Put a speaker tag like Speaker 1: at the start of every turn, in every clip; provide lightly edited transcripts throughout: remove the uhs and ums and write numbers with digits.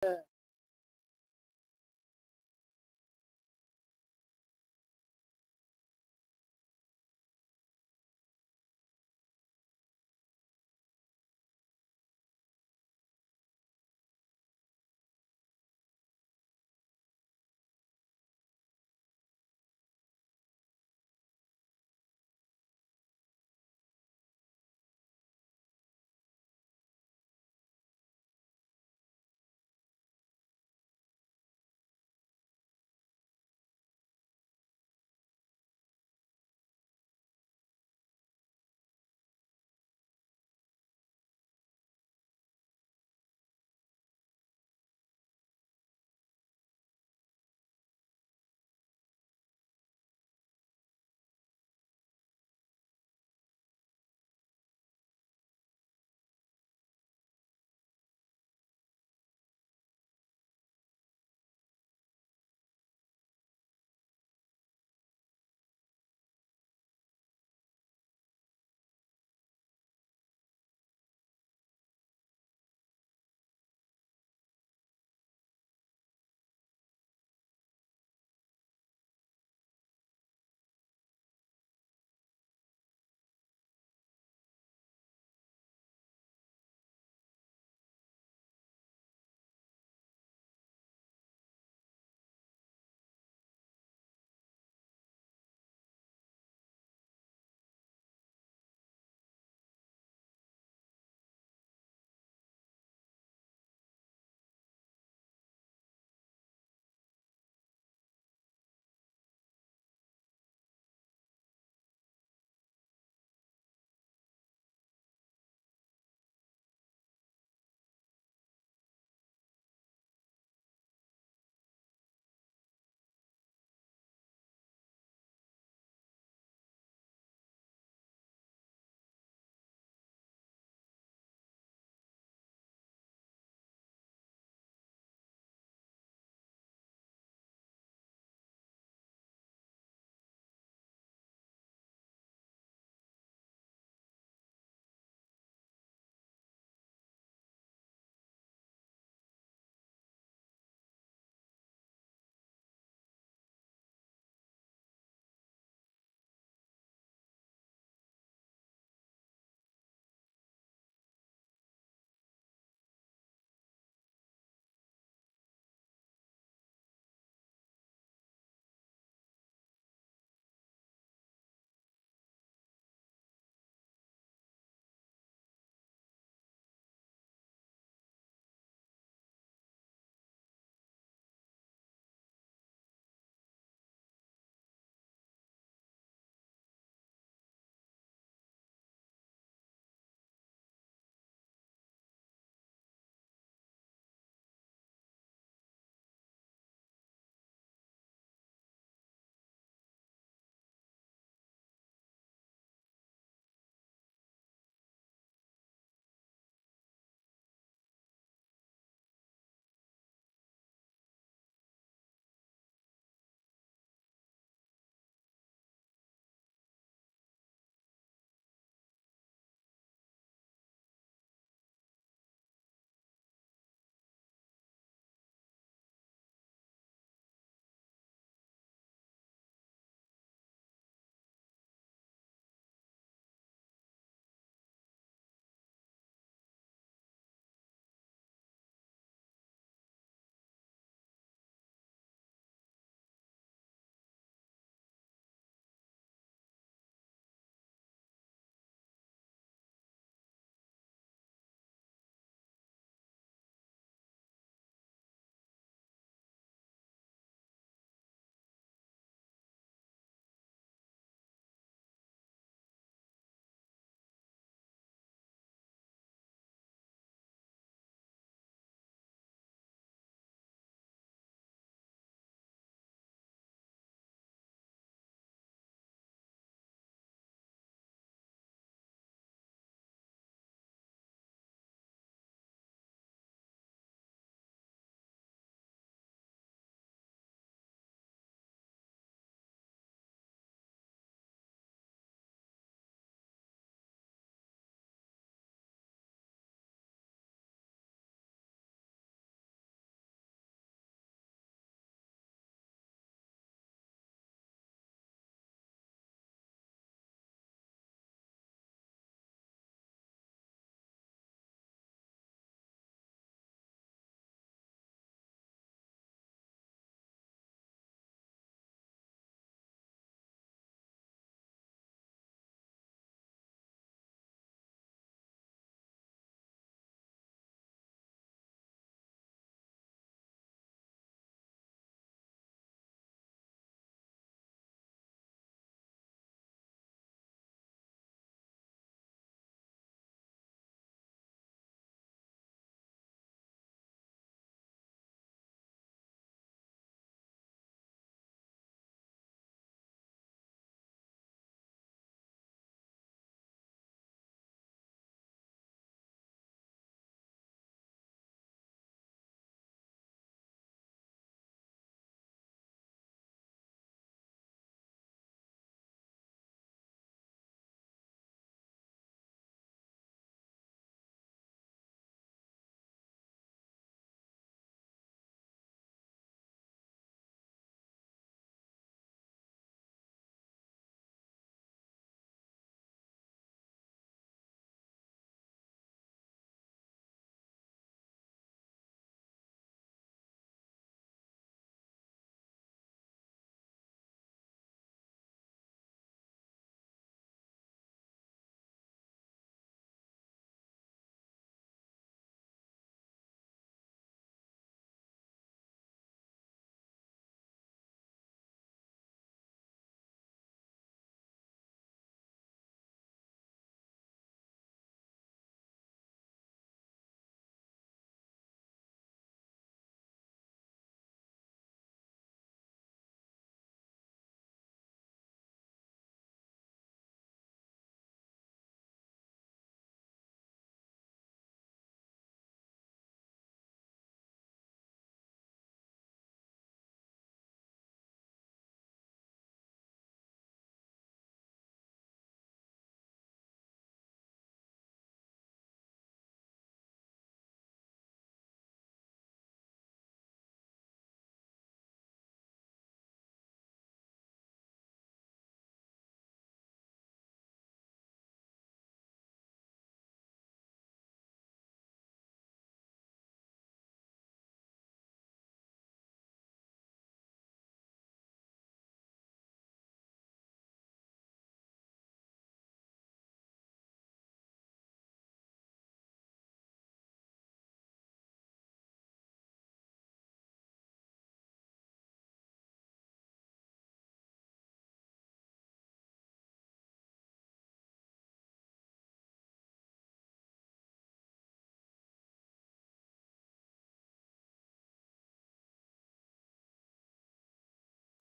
Speaker 1: Yeah.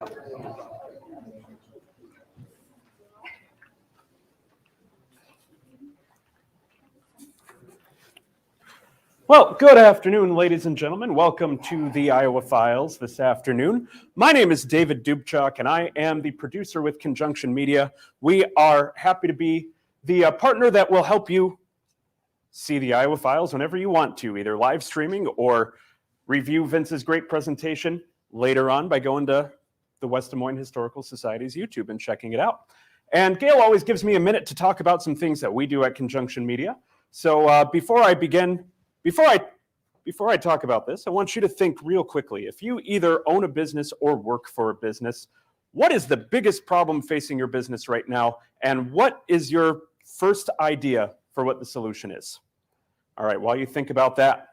Speaker 1: Well, good afternoon, ladies and gentlemen. Welcome to the Iowa Files this afternoon. My name is David Dubchak, and I am the producer with Conjunction Media. We are happy to be the partner that will help you see the Iowa Files whenever you want to, either live streaming or review Vince's great presentation later on by going to the West Des Moines Historical Society's YouTube and checking it out. And Gail always gives me a minute to talk about some things that we do at Conjunction Media. So before I talk about this, I want you to think real quickly. If you either own a business or work for a business, what is the biggest problem facing your business right now? And what is your first idea for what the solution is? All right, while you think about that,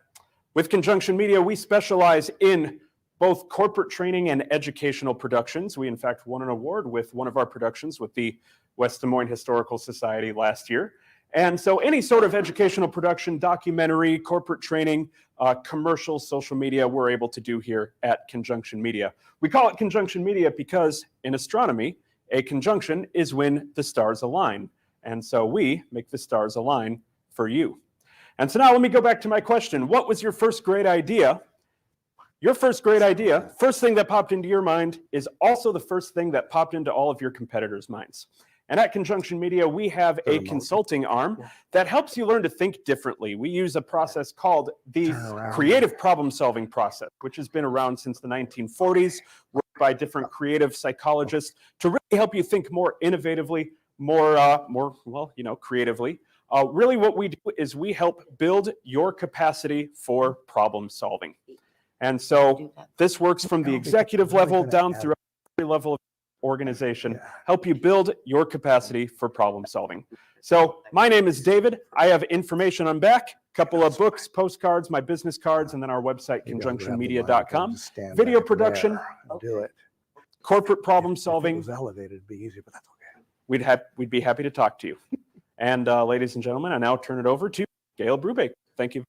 Speaker 1: with Conjunction Media, we specialize in both corporate training and educational productions. We, in fact, won an award with one of our productions with the West Des Moines Historical Society last year. And so any sort of educational production, documentary, corporate training, commercial, social media, we're able to do here at Conjunction Media. We call it Conjunction Media because in astronomy, a conjunction is when the stars align. And so we make the stars align for you. And so now let me go back to my question. What was your first great idea? Your first great idea, first thing that popped into your mind is also the first thing that popped into all of your competitors' minds. And at Conjunction Media, we have a consulting arm that helps you learn to think differently. We use a process called the creative problem-solving process, which has been around since the 1940s, worked by different creative psychologists to really help you think more innovatively, creatively. Really what we do is we help build your capacity for problem solving. And so this works from the executive level down through every level of organization, help you build your capacity for problem solving. So my name is David. I have information on back, a couple of books, postcards, my business cards, and then our website, conjunctionmedia.com. Video production, corporate problem solving.
Speaker 2: If it was elevated, it'd be easier, but that's okay.
Speaker 1: We'd be happy to talk to you. And ladies and gentlemen, I now turn it over to Gail Brubaker. Thank you.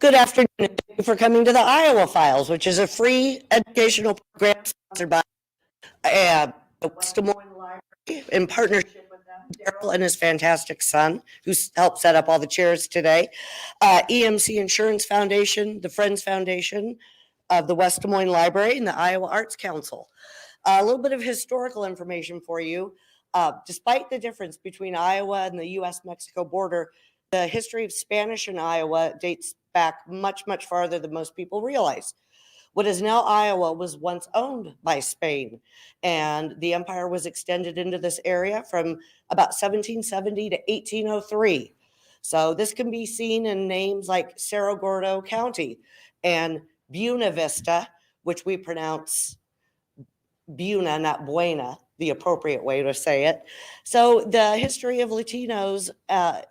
Speaker 3: Good afternoon. Thank you for coming to the Iowa Files, which is a free educational program sponsored by the West Des Moines Library in partnership with them, Daryl and his fantastic son, who helped set up all the chairs today, EMC Insurance Foundation, the Friends Foundation of the West Des Moines Library, and the Iowa Arts Council. A little bit of historical information for you. Despite the difference between Iowa and the U.S.-Mexico border, the history of Spanish in Iowa dates back much, much farther than most people realize. What is now Iowa was once owned by Spain, and the empire was extended into this area from about 1770 to 1803. So this can be seen in names like Cerro Gordo County and Buena Vista, which we pronounce Buna, not Buena, the appropriate way to say it. So the history of Latinos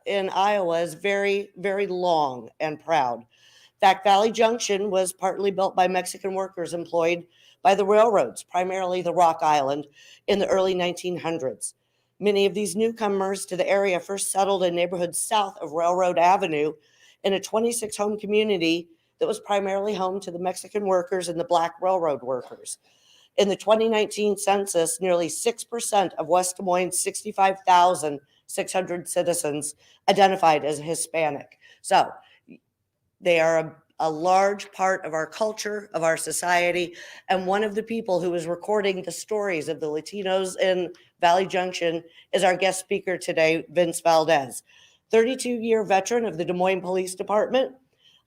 Speaker 3: in Iowa is very, very long and proud. In fact, Valley Junction was partly built by Mexican workers employed by the railroads, primarily the Rock Island, in the early 1900s. Many of these newcomers to the area first settled in neighborhoods south of Railroad Avenue in a 26-home community that was primarily home to the Mexican workers and the Black railroad workers. In the 2019 census, nearly 6% of West Des Moines' 65,600 citizens identified as Hispanic. So they are a large part of our culture, of our society, and one of the people who is recording the stories of the Latinos in Valley Junction is our guest speaker today, Vince Valdez, 32-year veteran of the Des Moines Police Department,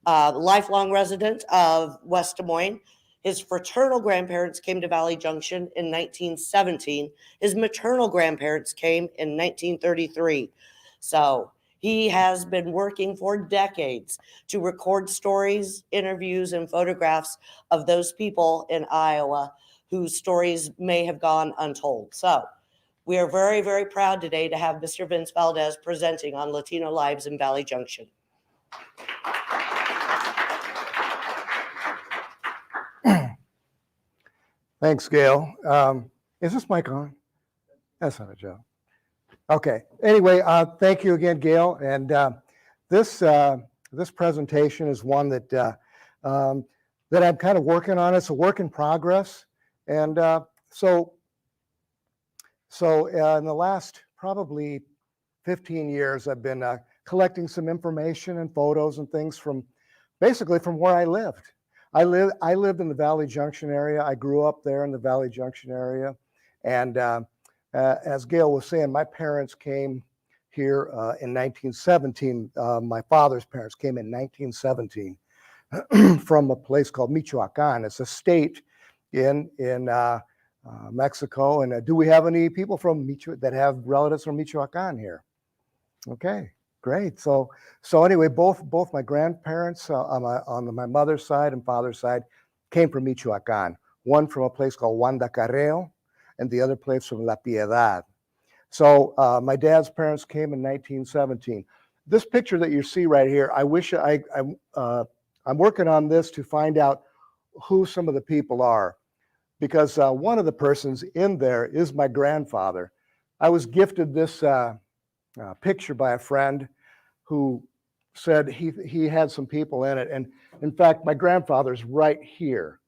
Speaker 3: lifelong resident of West Des Moines. His fraternal grandparents came to Valley Junction in 1917. His maternal grandparents came in 1933. So he has been working for decades to record stories, interviews, and photographs of those people in Iowa whose stories may have gone untold. So we are very, very proud today to have Mr. Vince Valdez presenting on Latino Lives in Valley Junction.
Speaker 2: Thanks, Gail. Is this mic on? That's not a joke. Okay. Anyway, thank you again, Gail. And this this presentation is one that that I'm kind of working on. It's a work in progress, and so in the last probably 15 years, I've been collecting some information and photos and things from basically from where I lived. I lived in the Valley Junction area. I grew up there in the Valley Junction area, and as Gail was saying, my parents came here in 1917. My father's parents came in 1917 from a place called Michoacan. It's a state in Mexico. And do we have any people from that have relatives from Michoacan here? Okay, great. So anyway, both my grandparents on my mother's side and father's side came from Michoacan. One from a place called Guandacarreo, and the other place from La Piedad. So my dad's parents came in 1917. This picture that you see right here, I wish I'm working on this to find out who some of the people are, because one of the persons in there is my grandfather. I was gifted this picture by a friend who said he had some people in it. And in fact, my grandfather's right here.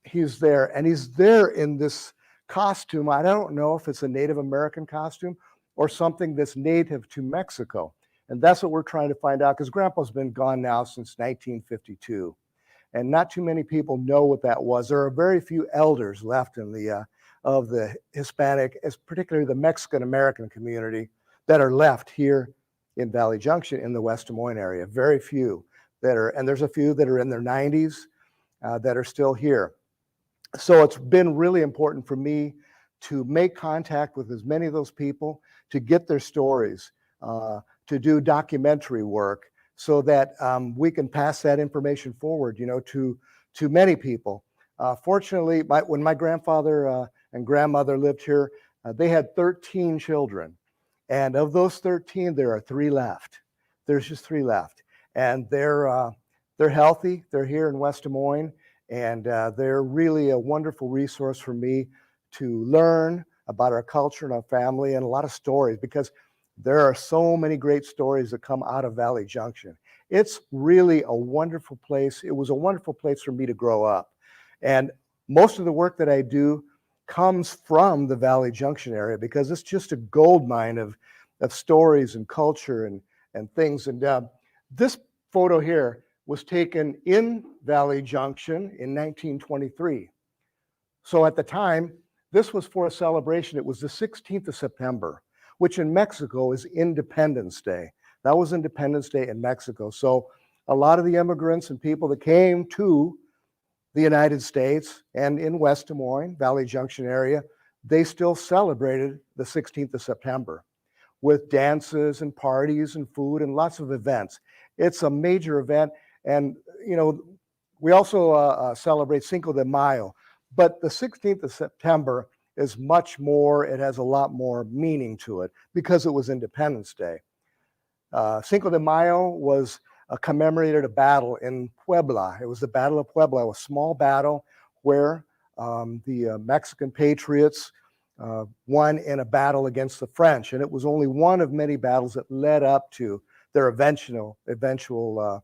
Speaker 2: He's there, and he's there in this costume. I don't know if it's a Native American costume or something that's native to Mexico. And that's what we're trying to find out, because Grandpa's been gone now since 1952. And not too many people know what that was. There are very few elders left in of the Hispanic, particularly the Mexican American community, that are left here in Valley Junction in the West Des Moines area. Very few that are, and there's a few that are in their 90s that are still here. So it's been really important for me to make contact with as many of those people, to get their stories, to do documentary work, so that we can pass that information forward, to many people. Fortunately, when my grandfather and grandmother lived here, they had 13 children. And of those 13, there are 3 left. There's just 3 left. And they're healthy. They're here in West Des Moines. And they're really a wonderful resource for me to learn about our culture and our family, and a lot of stories, because there are so many great stories that come out of Valley Junction. It's really a wonderful place. It was a wonderful place for me to grow up. And most of the work that I do comes from the Valley Junction area, because it's just a gold mine of stories and culture and things. And this photo here was taken in Valley Junction in 1923. So at the time, this was for a celebration. It was the 16th of September, which in Mexico is Independence Day. That was Independence Day in Mexico. So a lot of the immigrants and people that came to the United States and in West Des Moines, Valley Junction area, they still celebrated the 16th of September with dances and parties and food and lots of events. It's a major event. And, we also celebrate Cinco de Mayo, but the 16th of September is much more, it has a lot more meaning to it, because it was Independence Day. Cinco de Mayo was commemorated a battle in Puebla. It was the Battle of Puebla, a small battle where the Mexican patriots won in a battle against the French. And it was only one of many battles that led up to their eventual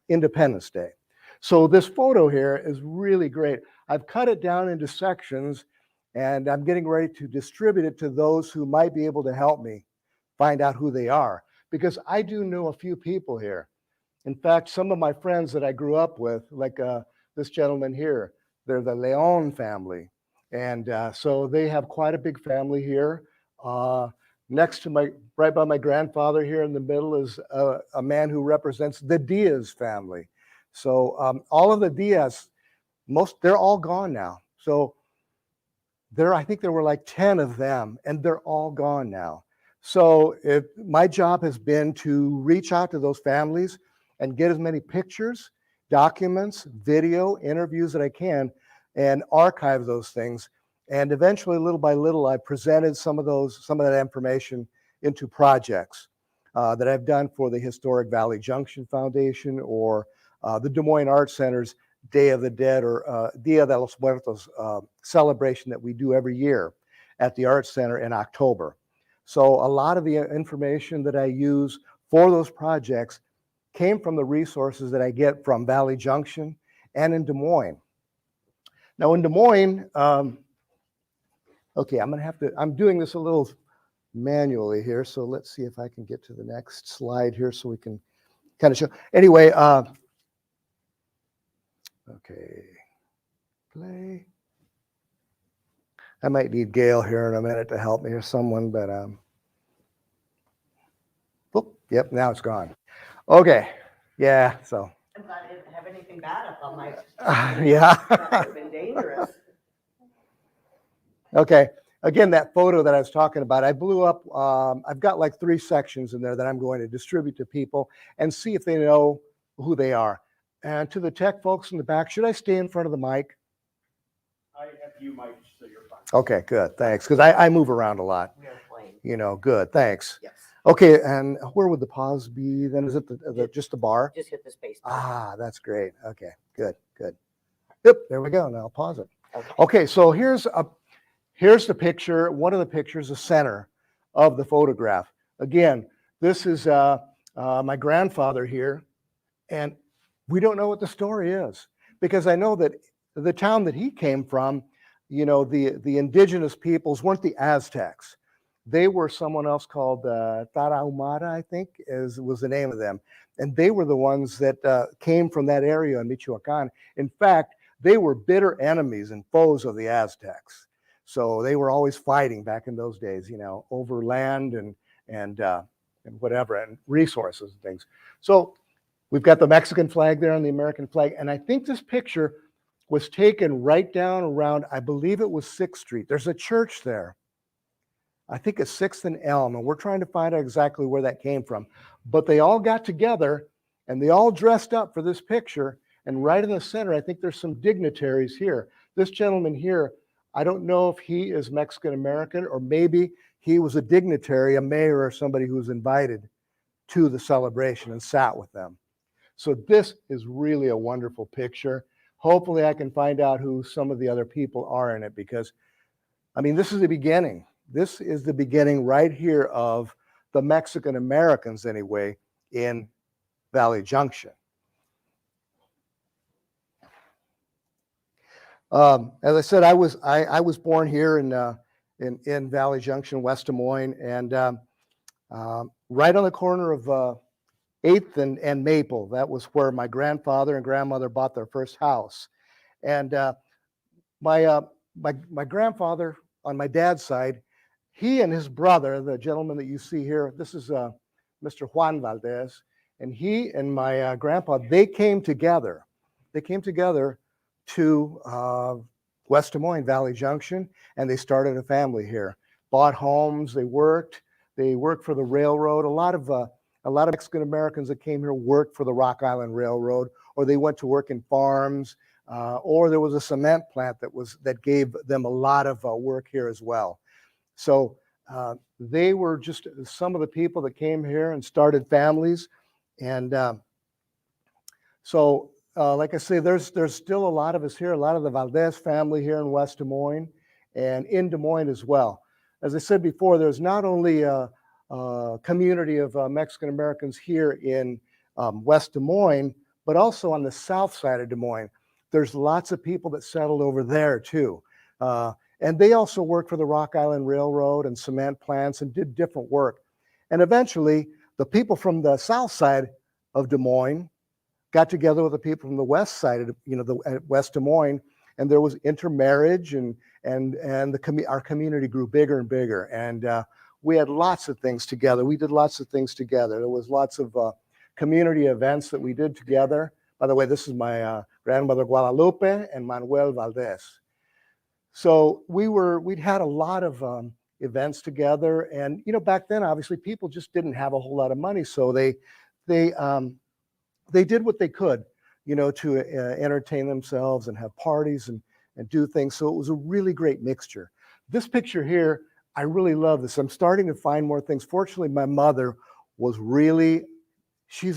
Speaker 2: Independence Day. So this photo here is really great. I've cut it down into sections, and I'm getting ready to distribute it to those who might be able to help me find out who they are, because I do know a few people here. In fact, some of my friends that I grew up with, like this gentleman here, they're the Leon family. And so they have quite a big family here. Next to right by my grandfather here in the middle is a man who represents the Diaz family. So all of the Diaz, they're all gone now. So I think there were like 10 of them, and they're all gone now. So my job has been to reach out to those families and get as many pictures, documents, video, interviews that I can, and archive those things. And eventually, little by little, I presented some of that information into projects that I've done for the Historic Valley Junction Foundation, or the Des Moines Art Center's Day of the Dead, or Dia de los Muertos celebration that we do every year at the Art Center in October. So a lot of the information that I use for those projects came from the resources that I get from Valley Junction and in Des Moines. Now in Des Moines, okay, I'm doing this a little manually here, so let's see if I can get to the next slide here so we can kind of show. Anyway, okay, play. I might need Gail here in a minute to help me or someone, but whoop, yep, now it's gone. Okay, yeah, so.
Speaker 3: I'm glad I didn't have anything bad up on my.
Speaker 2: Yeah.
Speaker 3: That would have been dangerous.
Speaker 2: Okay, again, that photo that I was talking about, I blew up, I've got like 3 sections in there that I'm going to distribute to people and see if they know who they are. And to the tech folks in the back, should I stay in front of the mic?
Speaker 1: I have you, Mike, so you're fine.
Speaker 2: Okay, good, thanks, because I move around a lot.
Speaker 3: We are playing.
Speaker 2: You know, good, thanks.
Speaker 3: Yes.
Speaker 2: Okay, and where would the pause be then? Is it just the bar?
Speaker 3: Just hit the space.
Speaker 2: Ah, that's great. Okay, good, good. Yep, there we go. Now I'll pause it.
Speaker 3: Okay.
Speaker 2: Okay, so here's the picture, one of the pictures, the center of the photograph. Again, this is my grandfather here, and we don't know what the story is because I know that the town that he came from, you know, the indigenous peoples weren't the Aztecs. They were someone else called Tarahumara, I think was the name of them. And they were the ones that came from that area in Michoacan. In fact, they were bitter enemies and foes of the Aztecs. So they were always fighting back in those days, you know, over land and whatever, and resources and things. So we've got the Mexican flag there and the American flag. And I think this picture was taken right down around, I believe it was 6th Street. There's a church there. I think it's 6th and Elm, and we're trying to find out exactly where that came from. But they all got together, and they all dressed up for this picture. And right in the center, I think there's some dignitaries here. This gentleman here, I don't know if he is Mexican-American, or maybe he was a dignitary, a mayor, or somebody who was invited to the celebration and sat with them. So this is really a wonderful picture. Hopefully I can find out who some of the other people are in it, because, I mean, this is the beginning. This is the beginning right here of the Mexican Americans, anyway, in Valley Junction. As I said, I was born here in Valley Junction, West Des Moines, and right on the corner of 8th and Maple. That was where my grandfather and grandmother bought their first house. And my grandfather on my dad's side, he and his brother, the gentleman that you see here, this is Mr. Juan Valdez, and he and my grandpa, they came together. They came together to West Des Moines, Valley Junction, and they started a family here. Bought homes, they worked for the railroad. A lot of Mexican Americans that came here worked for the Rock Island Railroad, or they went to work in farms, or there was a cement plant that gave them a lot of work here as well. So they were just some of the people that came here and started families. And so like I say, there's still a lot of us here, a lot of the Valdez family here in West Des Moines and in Des Moines as well. As I said before, there's not only a community of Mexican Americans here in West Des Moines, but also on the south side of Des Moines. There's lots of people that settled over there too. And they also worked for the Rock Island Railroad and cement plants and did different work. And eventually, the people from the south side of Des Moines got together with the people from the west side of, West Des Moines, and there was intermarriage, and our community grew bigger and bigger. And we had lots of things together. We did lots of things together. There was lots of community events that we did together. By the way, this is my grandmother Guadalupe and Manuel Valdez. So we'd had a lot of events together, and back then obviously people just didn't have a whole lot of money, so they did what they could, to entertain themselves and have parties and do things. So it was a really great mixture. This picture here, I really love this. I'm starting to find more things. Fortunately, my mother was she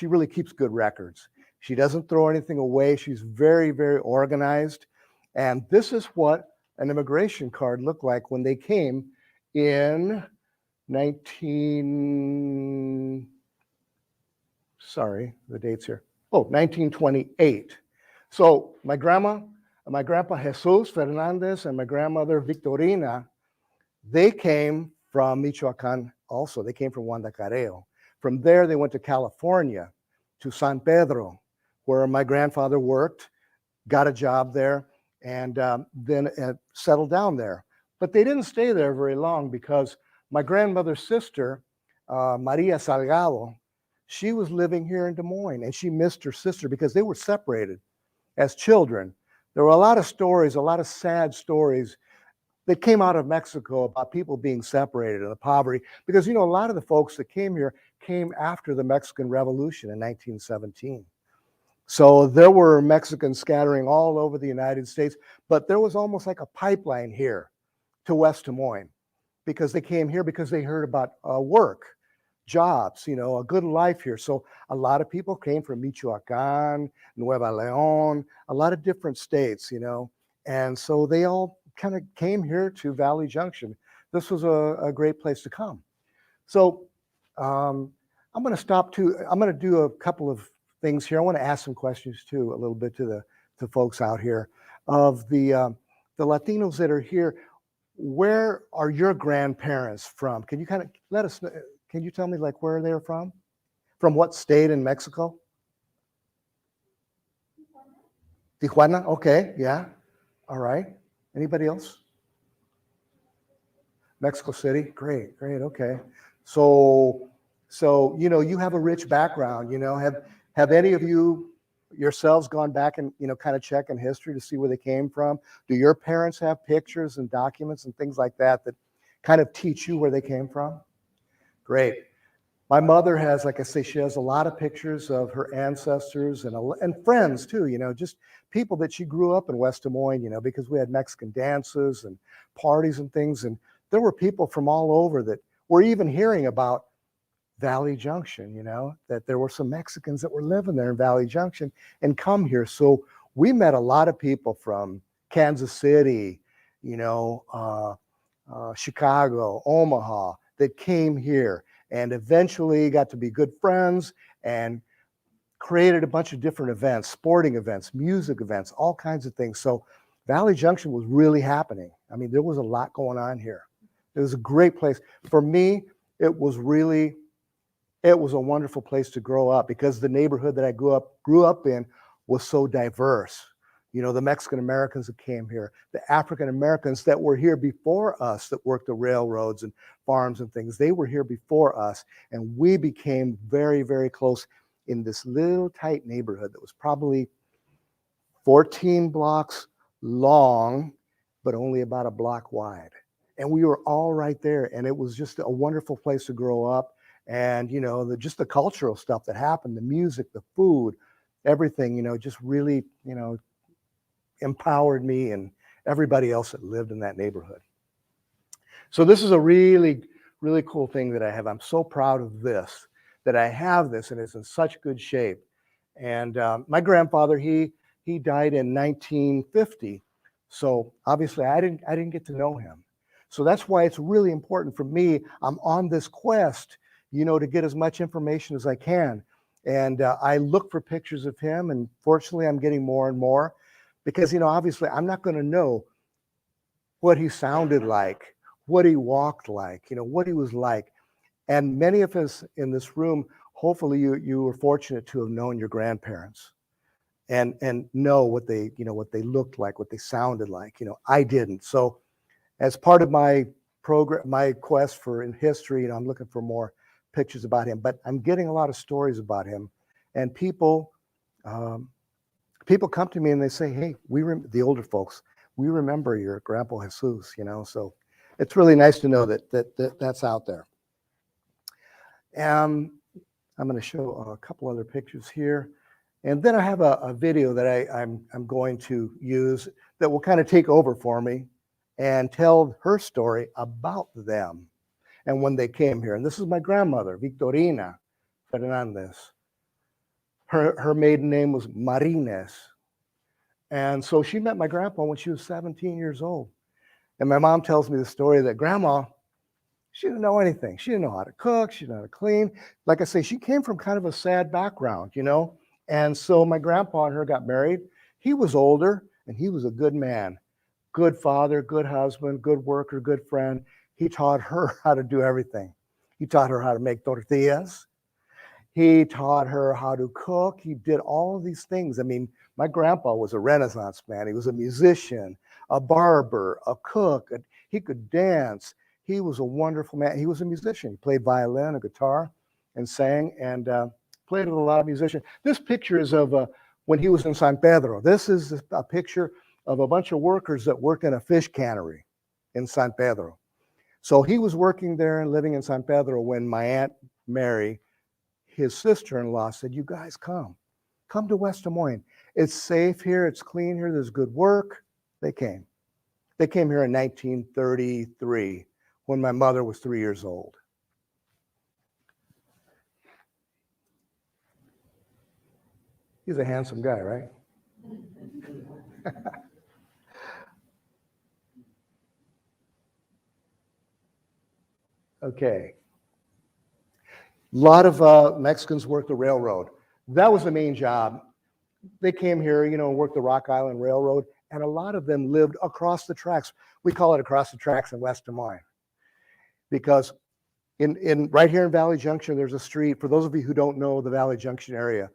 Speaker 2: really keeps good records. She doesn't throw anything away. She's very, very organized. And this is what an immigration card looked like when they came in 1960, sorry, the dates here. Oh, 1928. So my grandpa Jesus Fernandez and my grandmother Victorina, they came from Michoacan also. They came from Guanacareo. From there, they went to California, to San Pedro, where my grandfather worked, got a job there, and then settled down there. But they didn't stay there very long because my grandmother's sister, Maria Salgado, she was living here in Des Moines, and she missed her sister because they were separated as children. There were a lot of stories, a lot of sad stories that came out of Mexico about people being separated and the poverty. Because, you know, a lot of the folks that came here came after the Mexican Revolution in 1917. So there were Mexicans scattering all over the United States, but there was almost like a pipeline here to West Des Moines because they came here because they heard about work, jobs, you know, a good life here. So a lot of people came from Michoacan, Nueva León, a lot of different states, you know, and so they all kind of came here to Valley Junction. This was a great place to come. So I'm going to stop too. I'm going to do a couple of things here. I want to ask some questions too, a little bit to the folks out here of the Latinos that are here. Where are your grandparents from? Can you kind of let us know? Can you tell me like where they're from? From what state in Mexico? Tijuana. Okay. Yeah. All right. Anybody else? Mexico City. Great. Great. Okay. So you know, you have a rich background. You know, have any of you yourselves gone back and, you know, kind of check in history to see where they came from? Do your parents have pictures and documents and things like that that kind of teach you where they came from? Great. My mother has, like I say, she has a lot of pictures of her ancestors and friends too, you know, just people that she grew up in West Des Moines, you know, because we had Mexican dances and parties and things. And there were people from all over that were even hearing about Valley Junction, you know, that there were some Mexicans that were living there in Valley Junction and come here. So we met a lot of people from Kansas City, you know, Chicago, Omaha, that came here and eventually got to be good friends and created a bunch of different events, sporting events, music events, all kinds of things. So Valley Junction was really happening. I mean, there was a lot going on here. It was a great place. For me, it was a wonderful place to grow up because the neighborhood that I grew up in was so diverse. You know, the Mexican Americans that came here, the African Americans that were here before us that worked the railroads and farms and things, they were here before us. And we became very, very close in this little tight neighborhood that was probably 14 blocks long, but only about a block wide. And we were all right there. And it was just a wonderful place to grow up. And, you know, just the cultural stuff that happened, the music, the food, everything, you know, just really, you know, empowered me and everybody else that lived in that neighborhood. So this is a really, really cool thing that I have. I'm so proud of this, that I have this and it's in such good shape. And my grandfather, he died in 1950. So obviously I didn't get to know him. So that's why it's really important for me. I'm on this quest, you know, to get as much information as I can. And I look for pictures of him, and fortunately I'm getting more and more because, you know, obviously I'm not going to know what he sounded like, what he walked like, you know, what he was like. And many of us in this room, hopefully you were fortunate to have known your grandparents and know what they, you know, what they looked like, what they sounded like. You know, I didn't. So as part of my program, my quest for in history, you know, I'm looking for more pictures about him, but I'm getting a lot of stories about him. And people come to me and they say, hey, the older folks, we remember your Grandpa Jesus, you know, so it's really nice to know that's out there. I'm going to show a couple other pictures here. And then I have a video that I'm going to use that will kind of take over for me and tell her story about them and when they came here. And this is my grandmother, Victorina Fernandez. Her maiden name was Marines. And so she met my grandpa when she was 17 years old. And my mom tells me the story that Grandma, She didn't know anything. She didn't know how to cook. She didn't know how to clean. Like I say, she came from kind of a sad background, you know? And so my grandpa and her got married. He was older and he was a good man, good father, good husband, good worker, good friend. He taught her how to do everything. He taught her how to make tortillas. He taught her how to cook. He did all of these things. I mean, my grandpa was a Renaissance man. He was a musician, a barber, a cook. He could dance. He was a wonderful man. He was a musician. He played violin, a guitar, and sang, and played with a lot of musicians. This picture is of when he was in San Pedro. This is a picture of a bunch of workers that worked in a fish cannery in San Pedro. So he was working there and living in San Pedro when my Aunt Mary, his sister-in-law, said, you guys come to West Des Moines. It's safe here, it's clean here, there's good work. They came here in 1933 when my mother was 3 years old. He's a handsome guy, right? Okay. A lot of Mexicans worked the railroad. That was the main job. They came here, you know, worked the Rock Island Railroad, and a lot of them lived across the tracks. We call it across the tracks in West Des Moines because right here in Valley Junction, there's a street, for those of you who don't know the Valley Junction area,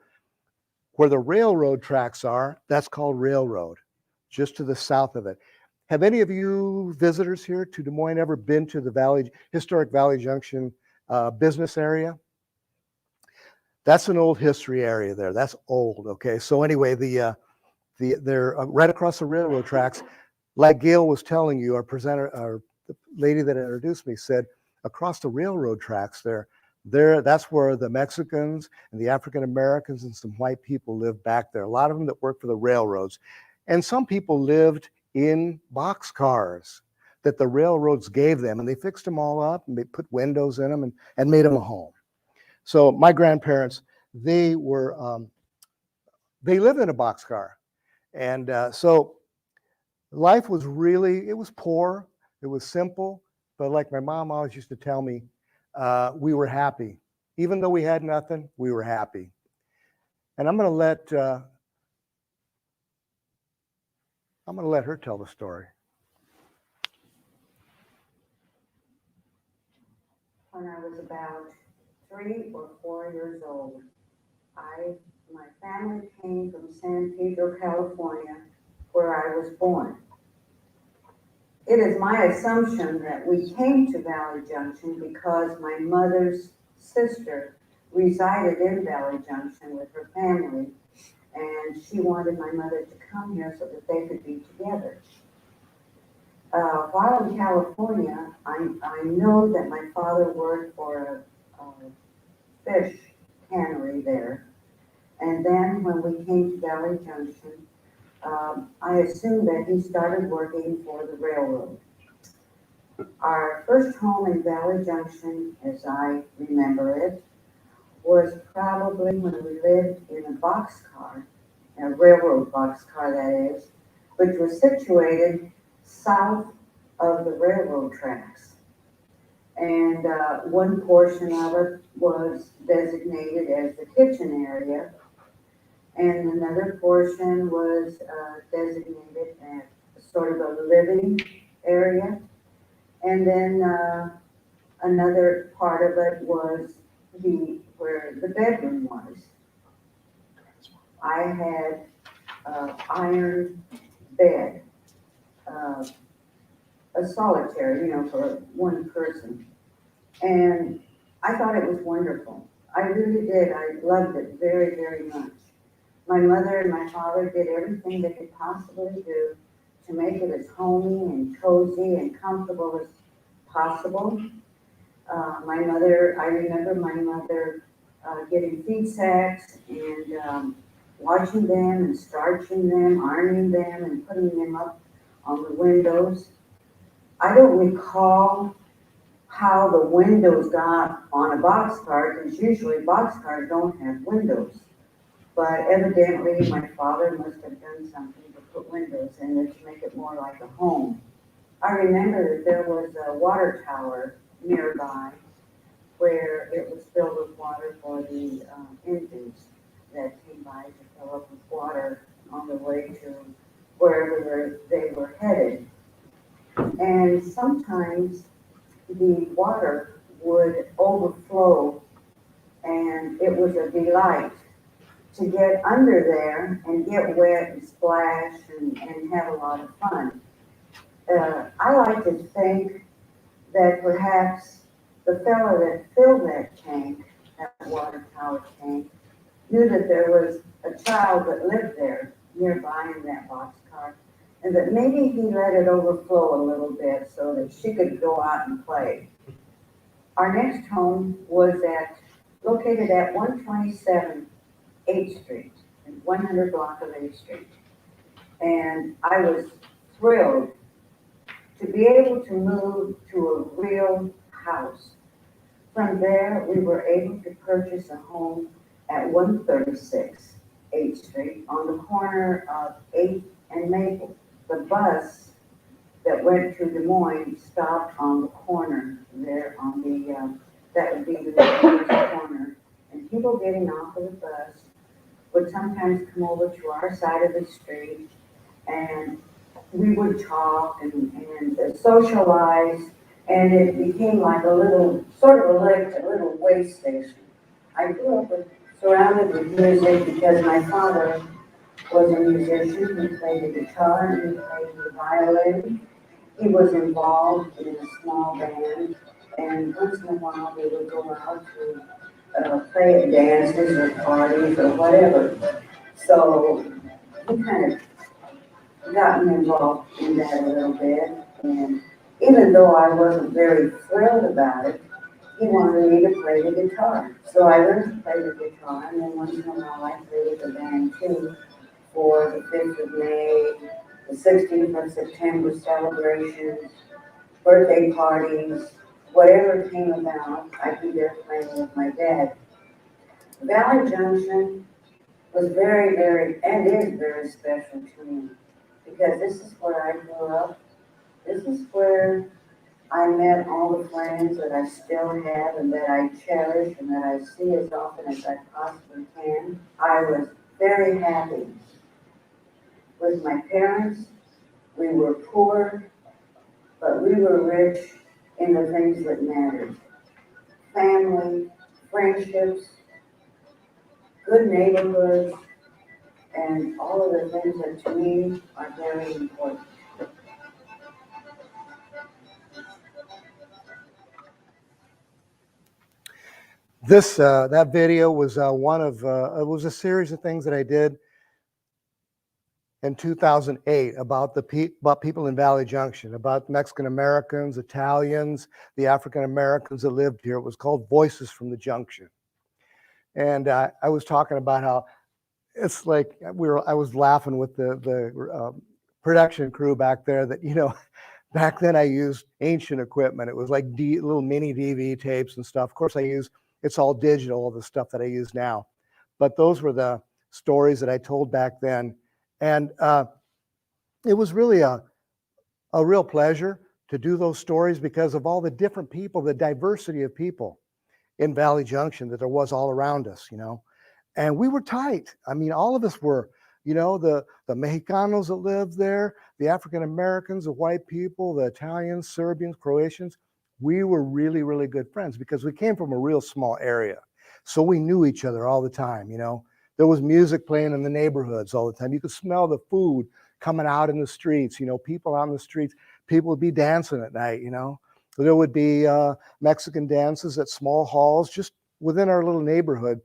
Speaker 2: where the railroad tracks are, that's called Railroad, just to the south of it. Have any of you visitors here to Des Moines ever been to the historic Valley Junction business area? That's an old history area there. That's old, okay? So anyway, they're right across the railroad tracks. Like Gail was telling you, the lady that introduced me said, across the railroad tracks that's where the Mexicans and the African Americans and some white people lived back there. A lot of them that worked for the railroads. And some people lived in boxcars that the railroads gave them, and they fixed them all up and they put windows in them and made them a home. So my grandparents, they lived in a boxcar. And so life was it was poor, it was simple, but like my mom always used to tell me, we were happy. Even though we had nothing, we were happy. And I'm gonna let her tell the story.
Speaker 4: When I was about 3 or 4 years old, my family came from San Pedro, California, where I was born. It is my assumption that we came to Valley Junction because my mother's sister resided in Valley Junction with her family, and she wanted my mother to come here so that they could be together. While in California, I know that my father worked for a fish cannery there. And then when we came to Valley Junction, I assumed that he started working for the railroad. Our first home in Valley Junction, as I remember it, was probably when we lived in a boxcar, a railroad boxcar that is, which was situated south of the railroad tracks. And one portion of it was designated as the kitchen area, and another portion was designated as sort of a living area. And then another part of it was where the bedroom was. I had an iron bed, a solitary, for one person. And I thought it was wonderful. I really did. I loved it very, very much. My mother and my father did everything they could possibly do to make it as homey and cozy and comfortable as possible. I remember my mother getting feed sacks and washing them and starching them, ironing them and putting them up on the windows. I don't recall how the windows got on a boxcar, because usually boxcars don't have windows. But evidently my father must have done something to put windows in it to make it more like a home. I remember that there was a water tower nearby where it was filled with water for the Indians that came by to fill up with water on the way to wherever they were headed. And sometimes the water would overflow, and it was a delight to get under there and get wet and splash and have a lot of fun. I like to think that perhaps the fellow that filled that tank, that water tower tank, knew that there was a child that lived there nearby in that boxcar, and that maybe he let it overflow a little bit so that she could go out and play. Our next home was located at 127 8th Street, 100 block of 8th Street. And I was thrilled to be able to move to a real house. From there, we were able to purchase a home at 136 8th Street on the corner of 8th and Maple. The bus that went to Des Moines stopped on the corner there on that would be the first corner. And people getting off of the bus would sometimes come over to our side of the street, and we would talk and socialize, and it became like a little, sort of like a little way station. I grew up surrounded with music because my father was a musician. He played the guitar and he played the violin. He was involved in a small band, and once in a while they would go out to play at dances or parties or whatever. So he kind of got me involved in that a little bit. And even though I wasn't very thrilled about it, he wanted me to play the guitar. So I learned to play the guitar, and then once in a while I played with the band too for the 5th of May, the 16th of September celebrations, birthday parties, whatever came about, I'd be there playing with my dad. Valley Junction was very, very, and is very special to me because this is where I grew up. This is where I met all the friends that I still have and that I cherish and that I see as often as I possibly can. I was very happy with my parents. We were poor, but we were rich in the things that mattered. Family, friendships, good neighborhoods, and all of the things that to me are very important.
Speaker 2: That video was one of, it was a series of things that I did in 2008 about about people in Valley Junction, about Mexican Americans, Italians, the African Americans that lived here. It was called Voices from the Junction. And I was talking about how it's like I was laughing with the production crew back there that, back then I used ancient equipment. It was like little mini DV tapes and stuff. Of course, it's all digital, all the stuff that I use now. But those were the stories that I told back then. And it was really a real pleasure to do those stories because of all the different people, the diversity of people in Valley Junction that there was all around us, And we were tight. I mean, all of us were, the Mexicanos that lived there, the African Americans, the white people, the Italians, Serbians, Croatians. We were really, really good friends because we came from a real small area. So we knew each other all the time, There was music playing in the neighborhoods all the time. You could smell the food coming out in the streets, people out in the streets. People would be dancing at night, There would be Mexican dances at small halls just within our little neighborhood.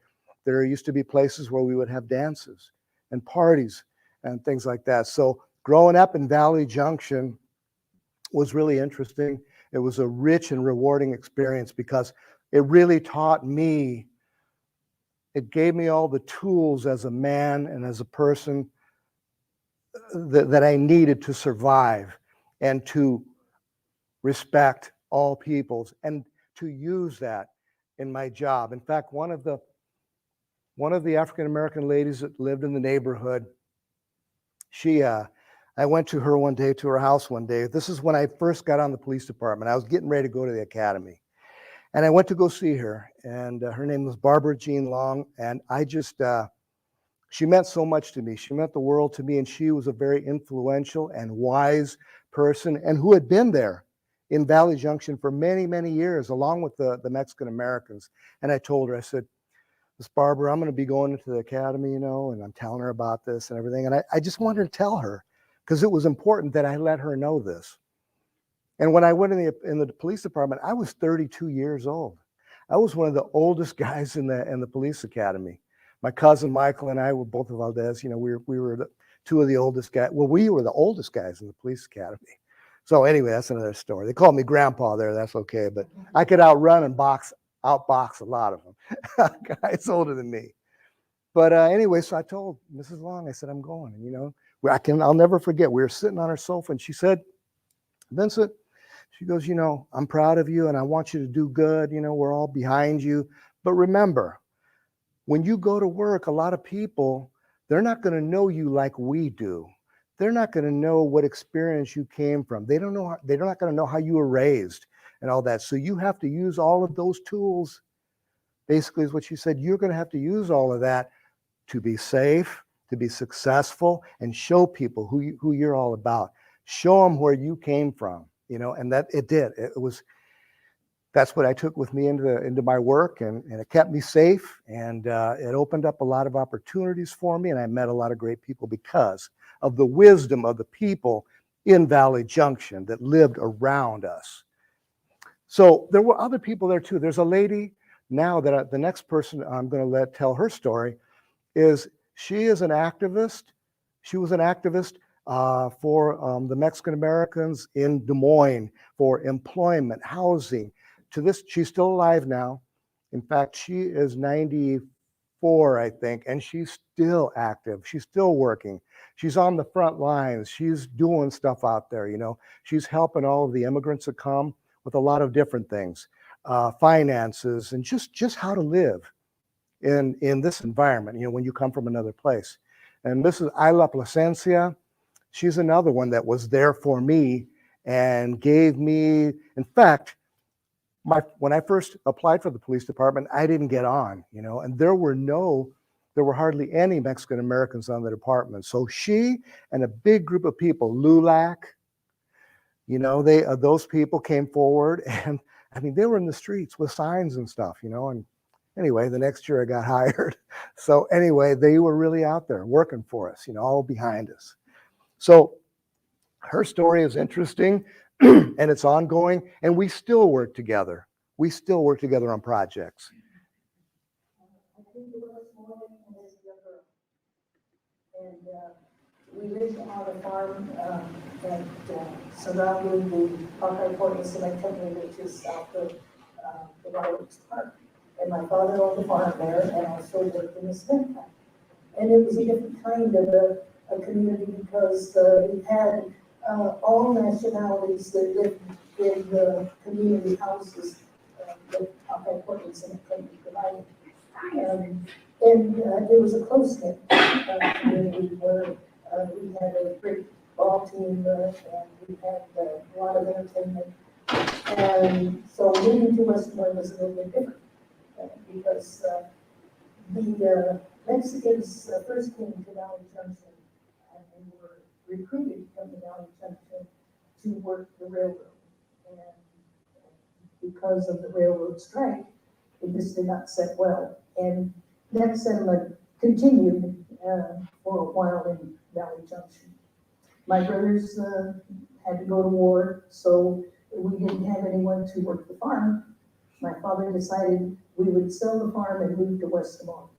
Speaker 2: There used to be places where we would have dances and parties and things like that. So growing up in Valley Junction was really interesting. It was a rich and rewarding experience because it really taught me, it gave me all the tools as a man and as a person that I needed to survive and to respect all peoples and to use that in my job. In fact, one of the African American ladies that lived in the neighborhood, I went to her house one day. This is when I first got on the police department. I was getting ready to go to the academy. And I went to go see her, and her name was Barbara Jean Long. And I just, she meant so much to me. She meant the world to me, and she was a very influential and wise person, and who had been there in Valley Junction for many, many years, along with the Mexican Americans. And I told her, I said, Miss Barbara, I'm going to be going into the academy, you know, and I'm telling her about this and everything. And I just wanted to tell her, because it was important that I let her know this. And when I went in the police department, I was 32 years old. I was one of the oldest guys in the police academy. My cousin Michael and I were both of Valdez. You know, we were two of the oldest guys. Well, we were the oldest guys in the police academy. So anyway, that's another story. They called me grandpa there. That's okay. But I could outrun and outbox a lot of them, guys older than me. But anyway, so I told Mrs. Long, I said, I'm going. And, you know, I'll never forget. We were sitting on her sofa, and she said, Vincent, she goes, you know, I'm proud of you, and I want you to do good. You know, we're all behind you. But remember, when you go to work, a lot of people, they're not going to know you like we do. They're not going to know what experience you came from. They're not going to know how you were raised and all that. So you have to use all of those tools. Basically, is what she said. You're going to have to use all of that to be safe, to be successful, and show people who you're all about. Show them where you came from, you know, and that it did. That's what I took with me into my work, and it kept me safe, and it opened up a lot of opportunities for me, and I met a lot of great people because of the wisdom of the people in Valley Junction that lived around us. So there were other people there too. There's a lady now that the next person I'm going to let tell her story she is an activist. She was an activist for the Mexican Americans in Des Moines for employment, housing. She's still alive now. In fact, she is 94, I think, and she's still active. She's still working. She's on the front lines. She's doing stuff out there, you know. She's helping all of the immigrants that come with a lot of different things, finances, and just how to live in this environment, you know, when you come from another place. And this is Isla Plasencia. She's another one that was there for me and gave me, in fact, when I first applied for the police department, I didn't get on, you know, and there were hardly any Mexican Americans on the department. So she and a big group of people, LULAC, you know, those people came forward, and I mean, they were in the streets with signs and stuff, you know, and anyway, the next year I got hired. So anyway, they were really out there working for us, you know, all behind us. So her story is interesting and it's ongoing, and we still work together. We still work together on projects.
Speaker 5: And we lived on a farm that surrounded the Hawkeye Point Cement Company, which is south of the Valley Park. And my father owned a farm there and also worked in the cement plant. And it was a different kind of a community because it had all nationalities that lived in the community houses that Hawkeye Point Cement Company provided. And it was a close-knit community where we had a great ball team and we had a lot of entertainment. And so moving to West Des Moines was a little bit different because the Mexicans first came to Valley Junction and were recruited from the Valley Junction to work the railroad. And because of the railroad strike, it just did not set well. And that settlement continued for a while in Valley Junction. My brothers had to go to war, so we didn't have anyone to work the farm. My father decided we would sell the farm and move to West Des Moines.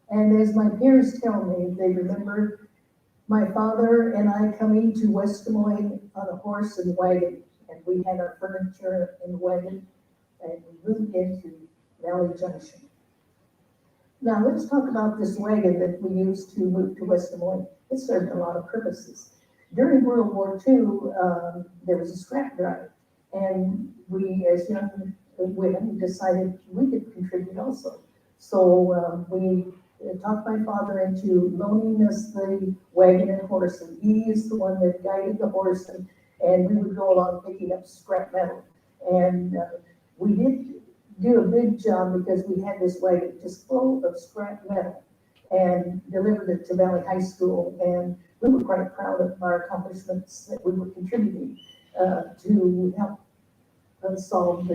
Speaker 5: And as my peers tell me, they remember my father and I coming to West Des Moines on a horse and wagon, and we had our furniture in the wagon, and we moved into Valley Junction. Now let's talk about this wagon that we used to move to West Des Moines. It served a lot of purposes. During World War II, there was a scrap drive, and we, as young women, decided we could contribute also. So we talked my father into loaning us the wagon and horse, and he is the one that guided the horse, and we would go along picking up scrap metal. And We did do a big job because we had this wagon just full of scrap metal and delivered it to Valley High School. And we were quite proud of our accomplishments that we were contributing to help solve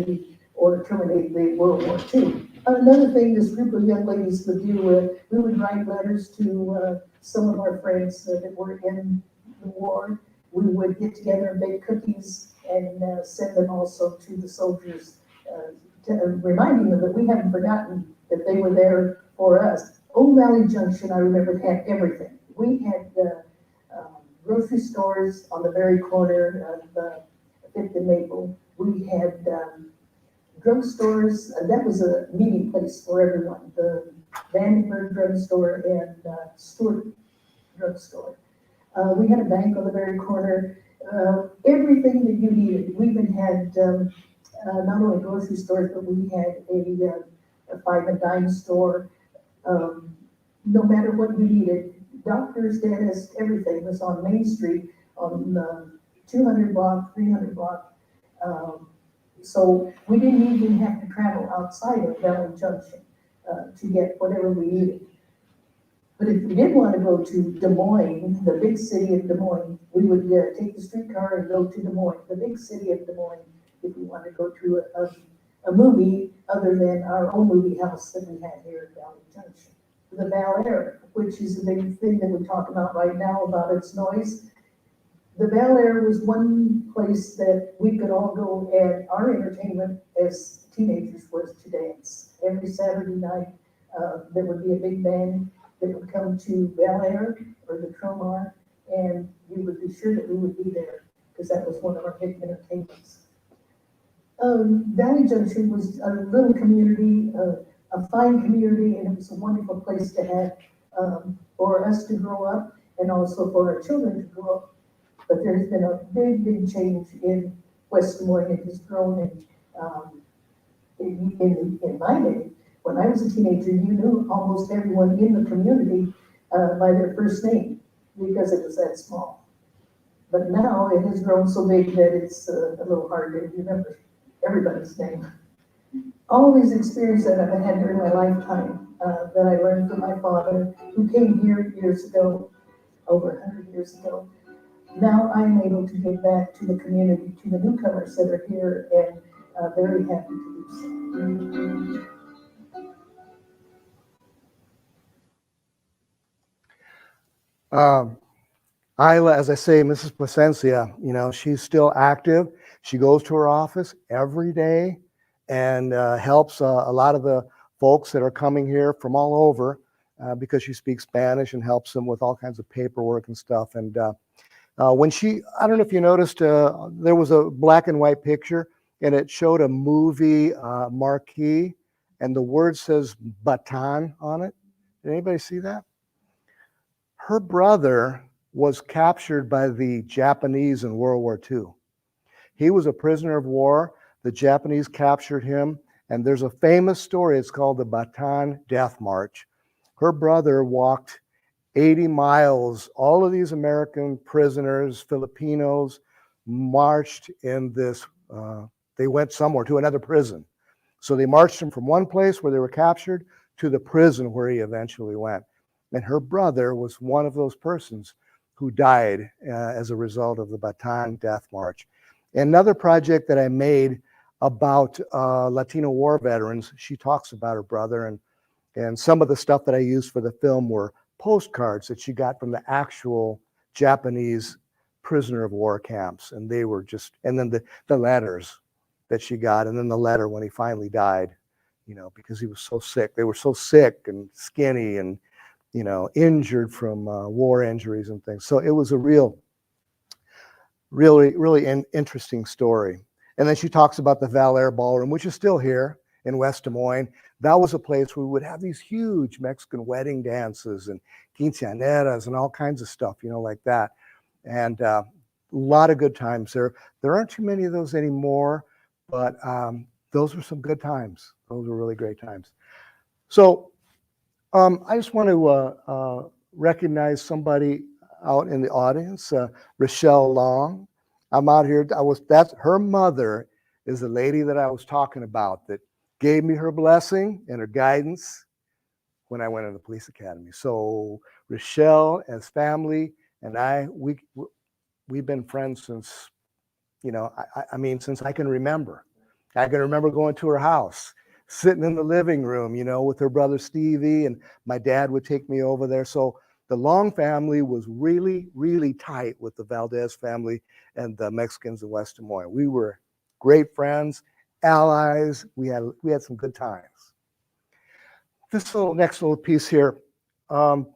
Speaker 5: or terminate the World War II. Another thing this group of young ladies would do, we would write letters to some of our friends that were in the war. We would get together and bake cookies and send them also to the soldiers, reminding them that we haven't forgotten that they were there for us. Old Valley Junction, I remember, had everything. We had grocery stores on the very corner of 5th and Maple. We had drugstores, that was a meeting place for everyone. The Vandenberg drugstore and Stewart drugstore. We had a bank on the very corner. Everything that you needed. We even had not only grocery stores, but we had a five and dime store. No matter what you needed, doctors, dentists, everything was on Main Street on the 200 block, 300 block. So we didn't even have to travel outside of Valley Junction to get whatever we needed. But if we did want to go to Des Moines, the big city of Des Moines, we would take the streetcar and go to Des Moines, the big city of Des Moines, if we wanted to go to a movie other than our own movie house that we had here at Valley Junction. The Valley, which is a big thing that we talk about right now about its noise. The Valley was one place that we could all go, and our entertainment as teenagers was to dance. Every Saturday night, there would be a big band that would come to Valley or the Tromar, and we would be sure that we would be there because that was one of our big entertainments. Valley Junction was a little community, a fine community, and it was a wonderful place to have for us to grow up and also for our children to grow up. But there's been a big, big change in West Des Moines. It has grown in my day. When I was a teenager, you knew almost everyone in the community by their first name because it was that small. But now it has grown so big that it's a little hard to remember everybody's name. All these experiences that I've had during my lifetime that I learned from my father, who came here years ago, over 100 years ago. Now I'm able to give back to the community, to the newcomers that are here, and very happy to do so.
Speaker 2: Isla, as I say, Mrs. Placencia, you know, she's still active. She goes to her office every day and helps a lot of the folks that are coming here from all over because she speaks Spanish and helps them with all kinds of paperwork and stuff. And when she, I don't know if you noticed, there was a black and white picture and it showed a movie marquee and the word says Bataan on it. Did anybody see that? Her brother was captured by the Japanese in World War II. He was a prisoner of war. The Japanese captured him, and there's a famous story. It's called the Bataan Death March. Her brother walked 80 miles. All of these American prisoners, Filipinos, marched in this, they went somewhere to another prison. So they marched him from one place where they were captured to the prison where he eventually went. And her brother was one of those persons who died as a result of the Bataan Death March. Another project that I made about Latino war veterans, she talks about her brother, and some of the stuff that I used for the film were postcards that she got from the actual Japanese prisoner of war camps. And they were just, and then the letters that she got, and then the letter when he finally died, you know, because he was so sick. They were so sick and skinny and, you know, injured from war injuries and things. So it was a really interesting story. And then she talks about the Valley Ballroom, which is still here in West Des Moines. That was a place where we would have these huge Mexican wedding dances and quinceañeras and all kinds of stuff, you know, like that. And a lot of good times there. There aren't too many of those anymore, but those were some good times. Those were really great times. So I just want to recognize somebody out in the audience, Rochelle Long. I'm out here. That's her mother is the lady that I was talking about that gave me her blessing and her guidance when I went into the police academy. So Rochelle, as family, and we've been friends since, I mean, since I can remember. I can remember going to her house, sitting in the living room, with her brother Stevie, and my dad would take me over there. So the Long family was really, really tight with the Valdez family and the Mexicans in West Des Moines. We were great friends, allies. We had some good times. This next little piece here. Well,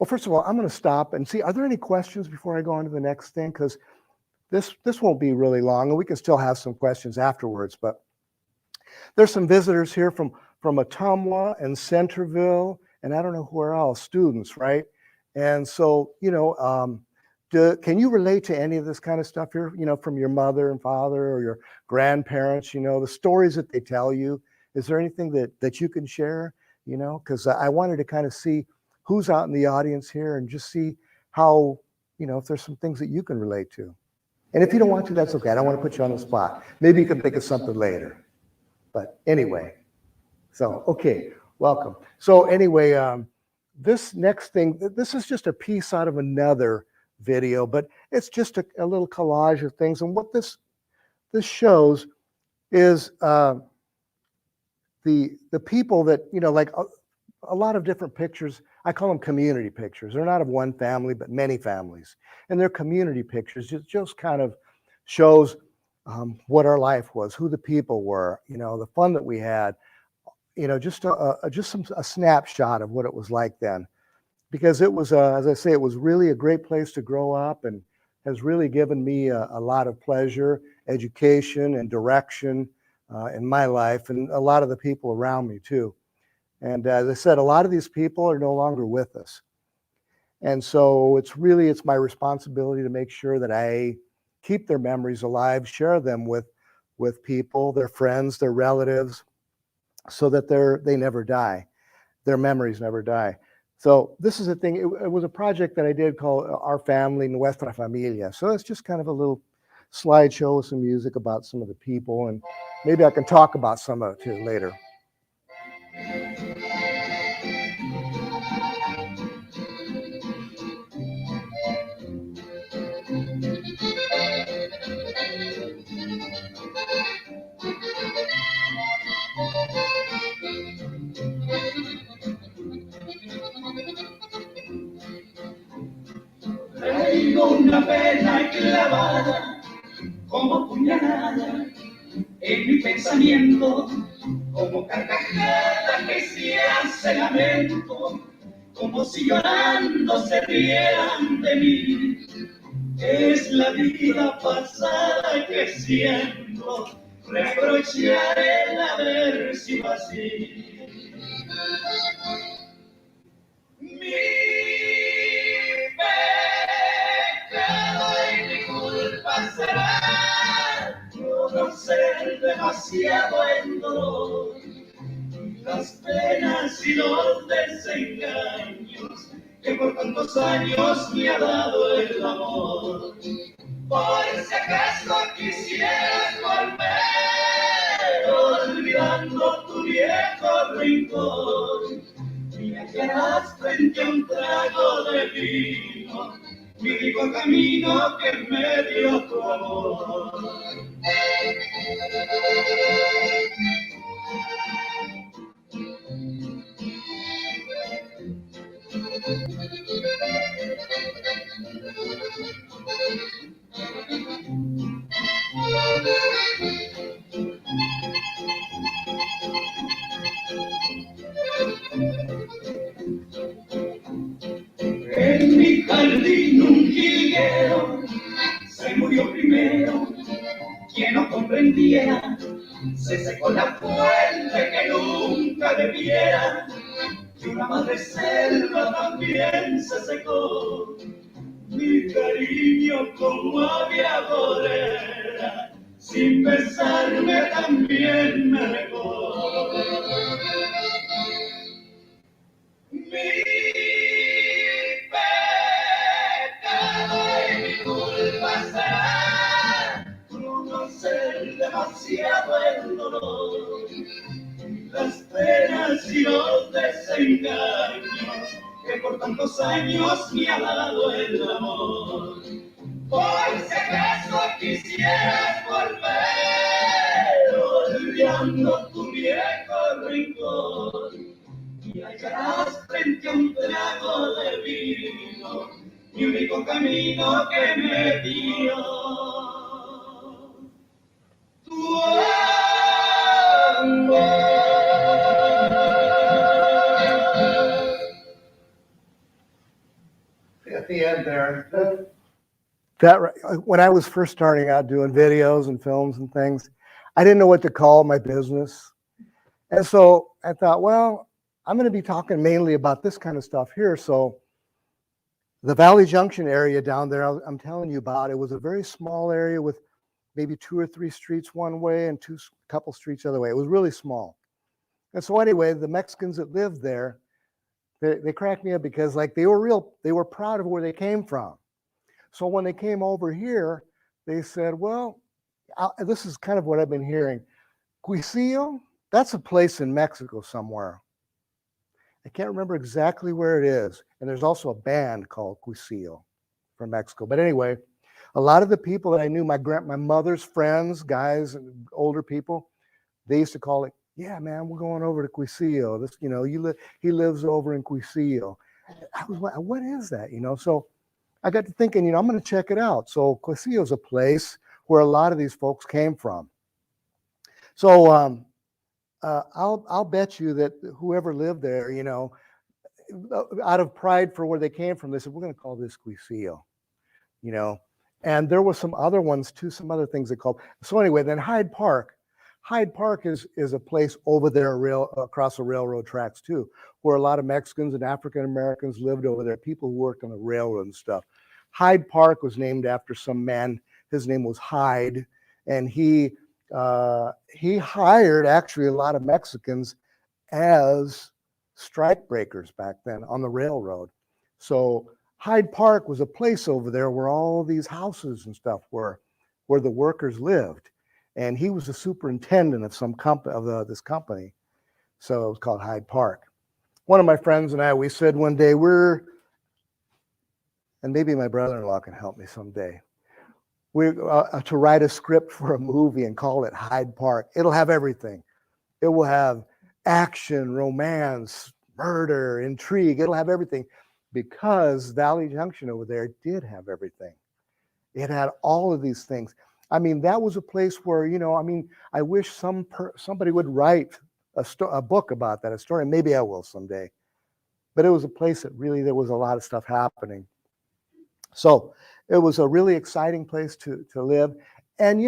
Speaker 2: first of all, I'm going to stop and see, are there any questions before I go on to the next thing? Because this won't be really long, and we can still have some questions afterwards. But there's some visitors here from Ottumwa and Centerville, and I don't know where else, students, right? And so, can you relate to any of this kind of stuff here, from your mother and father or your grandparents, the stories that they tell you? Is there anything that you can share, because I wanted to kind of see who's out in the audience here and just see how, if there's some things that you can relate to. And if you don't want to, that's okay. I don't want to put you on the spot. Maybe you can think of something later. But anyway, so, okay, welcome. So anyway, this next thing, this is just a piece out of another video, but it's just a little collage of things. And what this shows is the people that, like a lot of different pictures. I call them community pictures. They're not of one family, but many families. And they're community pictures. Just kind of shows what our life was, who the people were, the fun that we had, just a snapshot of what it was like then. Because it was, as I say, it was really a great place to grow up and has really given me a lot of pleasure, education, and direction in my life, and a lot of the people around me too. And as I said, a lot of these people are no longer with us. And so it's my responsibility to make sure that I keep their memories alive, share them with people, their friends, their relatives, so that they never die. Their memories never die. So this is a thing, it was a project that I did called Our Family, Nuestra Familia. So it's just kind of a little slideshow with some music about some of the people, and maybe I can talk about some of it too later.
Speaker 6: Traigo una pena clavada como puñalada en mi pensamiento, como carcajada que se hace lamento, como si llorando se rieran de mí. Es la vida pasada que siento, reprocharé el haber sido así. Mi pecado y mi culpa será conocer demasiado el dolor, las penas y los desengaños que por tantos años me ha dado el amor. Por si acaso quisieras volver, olvidando tu viejo rincón, y me quedas frente a un trago de vino, mi único camino que me dio tu amor. En mi jardín un jilguero se murió primero, quien no comprendiera, se secó la fuente que nunca debiera, y una madre selva también se secó. Mi cariño como aviadorera, sin besarme también me negó. Mi pecado y mi culpa será conocer y los desengaños que por tantos años me ha dado el amor. Hoy si acaso quisieras volver, olvidando tu viejo rincón, y hallarás frente a un trago de vino mi único camino que me dio tu amor. At the end there.
Speaker 2: When I was first starting out doing videos and films and things, I didn't know what to call my business. And so I thought, well, I'm going to be talking mainly about this kind of stuff here. So the Valley Junction area down there, I'm telling you about, it was a very small area with maybe 2 or 3 streets one way and couple streets the other way. It was really small. And so anyway, the Mexicans that lived there, they cracked me up because like they were proud of where they came from. So when they came over here, they said, well, this is kind of what I've been hearing. Cuisillo, that's a place in Mexico somewhere. I can't remember exactly where it is. And there's also a band called Cuisillo from Mexico. But anyway, a lot of the people that I knew, my mother's friends, guys, and older people, they used to call it, yeah, man, we're going over to Cuisillo. This, he lives over in Cuisillo. I was like, what is that? So I got to thinking, I'm going to check it out. So Cuisillo is a place where a lot of these folks came from. So I'll bet you that whoever lived there, out of pride for where they came from, they said, we're going to call this Cuisillo, And there were some other ones too, some other things they called. So anyway, then Hyde Park. Hyde Park is a place over there across the railroad tracks too, where a lot of Mexicans and African Americans lived over there, people who worked on the railroad and stuff. Hyde Park was named after some man. His name was Hyde, and he hired actually a lot of Mexicans as strike breakers back then on the railroad. So Hyde Park was a place over there where all these houses and stuff were, where the workers lived. And he was the superintendent of some this company. So it was called Hyde Park. One of my friends and I, we said one day, and maybe my brother-in-law can help me someday, we're to write a script for a movie and call it Hyde Park. It'll have everything. It will have action, romance, murder, intrigue. It'll have everything because Valley Junction over there did have everything. It had all of these things. I mean, that was a place where, I wish somebody would write a book about that, a story. Maybe I will someday. But it was a place that really, there was a lot of stuff happening. So it was a really exciting place to live. And,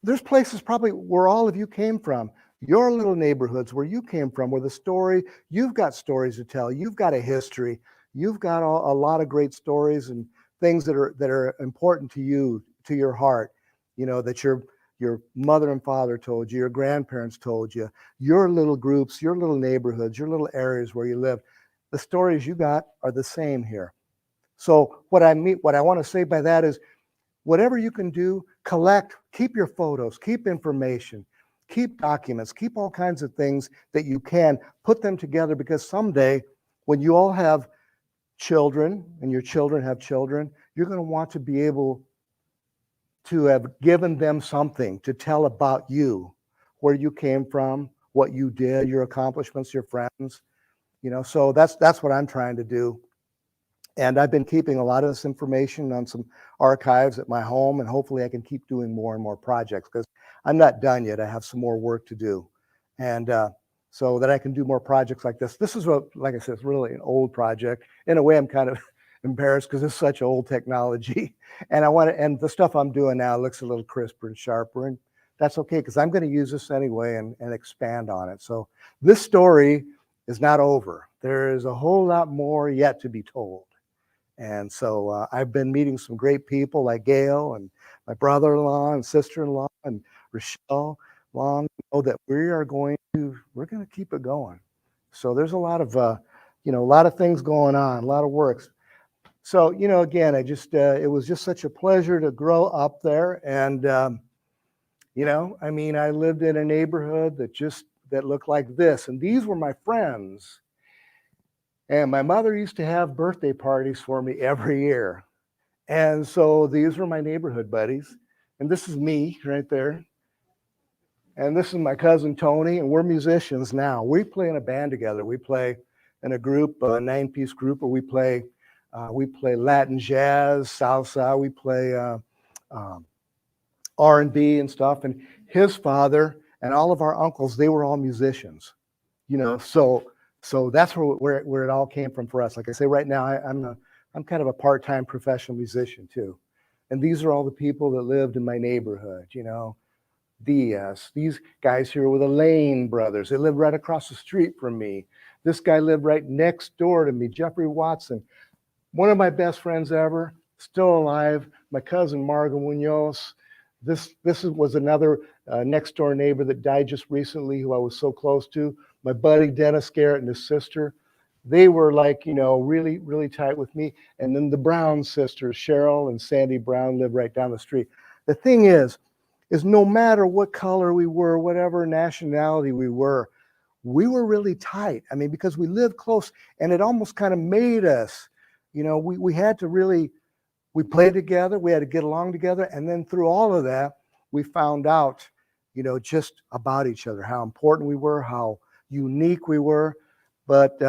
Speaker 2: there's places probably where all of you came from, your little neighborhoods where you came from, where you've got stories to tell. You've got a history. You've got a lot of great stories and things that are important to you, to your heart, that your mother and father told you, your grandparents told you, your little groups, your little neighborhoods, your little areas where you live. The stories you got are the same here. So what I want to say by that is, whatever you can do, collect, keep your photos, keep information, keep documents, keep all kinds of things that you can, put them together, because someday when you all have children and your children have children, you're going to want to be able to have given them something to tell about you, where you came from, what you did, your accomplishments, your friends, so that's what I'm trying to do. And I've been keeping a lot of this information on some archives at my home, and hopefully I can keep doing more and more projects, because I'm not done yet. I have some more work to do. And so that I can do more projects like this. This is like I said, it's really an old project. In a way, I'm kind of embarrassed because it's such old technology. And and the stuff I'm doing now looks a little crisper and sharper, and that's okay, because I'm going to use this anyway and expand on it. So this story is not over. There is a whole lot more yet to be told. And so I've been meeting some great people like Gail and my brother-in-law and sister-in-law and Rochelle Long, that we're going to keep it going. So there's a lot of, a lot of things going on, a lot of works. So, again, it was just such a pleasure to grow up there. And, I lived in a neighborhood that that looked like this. And these were my friends. And my mother used to have birthday parties for me every year. And so these were my neighborhood buddies. And this is me right there. And this is my cousin Tony, and we're musicians now. We play in a band together. We play in a group, a 9-piece group, where we play Latin jazz, salsa. We play R&B and stuff. And his father and all of our uncles, they were all musicians. So that's where it all came from for us. Like I say, right now, I'm kind of a part-time professional musician too. And these are all the people that lived in my neighborhood. These guys here were the Lane brothers. They lived right across the street from me. This guy lived right next door to me, Jeffrey Watson. One of my best friends ever, still alive, my cousin Margo Munoz. This was another next door neighbor that died just recently, who I was so close to. My buddy Dennis Garrett and his sister. They were like, really, really tight with me. And then the Brown sisters, Cheryl and Sandy Brown, lived right down the street. The thing is no matter what color we were, whatever nationality we were really tight. I mean, because we lived close, and it almost kind of made us, we had to really, we played together, we had to get along together. And then through all of that, we found out, just about each other, how important we were, how unique we were. But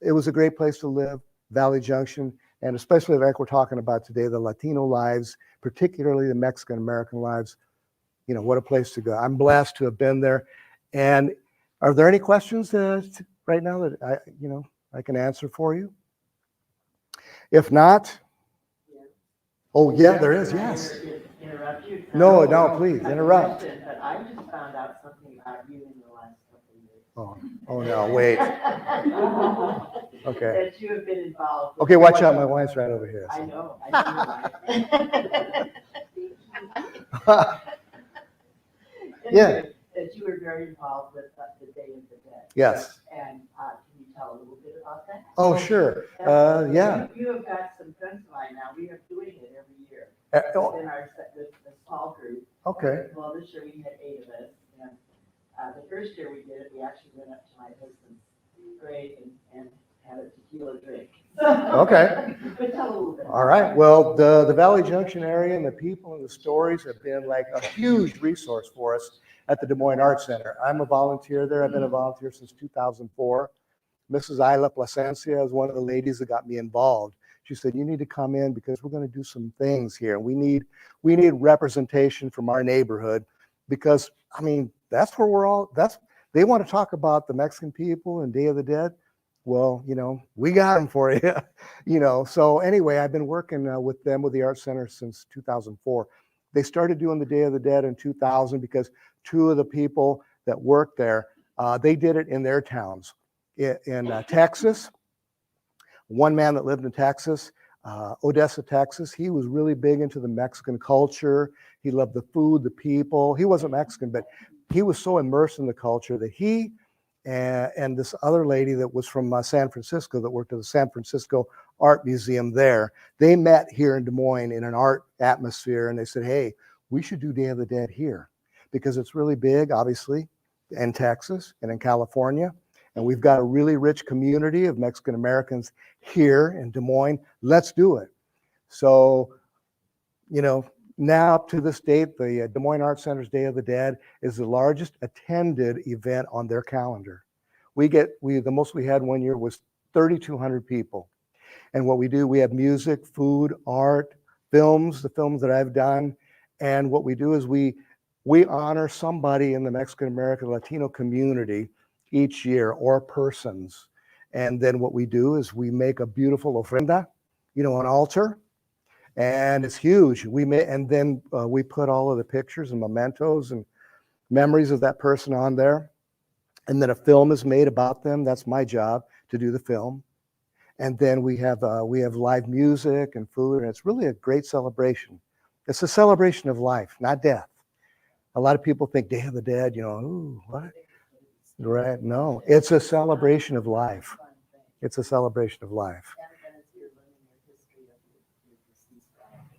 Speaker 2: it was a great place to live, Valley Junction, and especially like we're talking about today, the Latino lives, particularly the Mexican-American lives. What a place to go. I'm blessed to have been there. And are there any questions right now that I can answer for you? If not, oh yeah, there is, yes.
Speaker 7: Interrupt you.
Speaker 2: No, please, interrupt.
Speaker 7: But I just found out something about you in the last couple of years.
Speaker 2: Oh no, wait. Okay.
Speaker 7: That you have been involved with.
Speaker 2: Okay, watch out, my wife's right over here.
Speaker 7: I know, I see.
Speaker 2: Yeah.
Speaker 7: That you were very involved with the Day of the Dead.
Speaker 2: Yes.
Speaker 7: And can you tell a little bit about that?
Speaker 2: Oh, sure. Yeah.
Speaker 7: You have got some friends of mine now. We are doing it every year.
Speaker 2: Oh,
Speaker 7: In the small group.
Speaker 2: okay.
Speaker 7: Well, this year we had 8 of us. And the first year we did it, we actually went up to my husband's grave and had a tequila drink.
Speaker 2: Okay.
Speaker 7: But tell a little bit.
Speaker 2: All right. Well, the Valley Junction area and the people and the stories have been like a huge resource for us at the Des Moines Arts Center. I'm a volunteer there. I've been a volunteer since 2004. Mrs. Isla Plasencia is one of the ladies that got me involved. She said, you need to come in because we're going to do some things here. We need representation from our neighborhood because, I mean, that's where they want to talk about the Mexican people and Day of the Dead. Well, we got them for you, So anyway, I've been working with them with the Art Center since 2004. They started doing the Day of the Dead in 2000 because 2 of the people that worked there, they did it in their towns. In Texas, one man that lived in Texas, Odessa, Texas, he was really big into the Mexican culture. He loved the food, the people. He wasn't Mexican, but he was so immersed in the culture that he and this other lady that was from San Francisco that worked at the San Francisco Art Museum there, they met here in Des Moines in an art atmosphere, and they said, hey, we should do Day of the Dead here because it's really big, obviously, in Texas and in California. And we've got a really rich community of Mexican Americans here in Des Moines. Let's do it. So, now up to this date, the Des Moines Arts Center's Day of the Dead is the largest attended event on their calendar. The most we had one year was 3,200 people. And what we do, we have music, food, art, films, the films that I've done. And what we do is we honor somebody in the Mexican American Latino community each year, or persons. And then what we do is we make a beautiful ofrenda, an altar, and it's huge. And then we put all of the pictures and mementos and memories of that person on there. And then a film is made about them. That's my job, to do the film. And then we have live music and food, and it's really a great celebration. It's a celebration of life, not death. A lot of people think Day of the Dead, ooh, what? Right? No, it's a celebration of life. It's a celebration of life.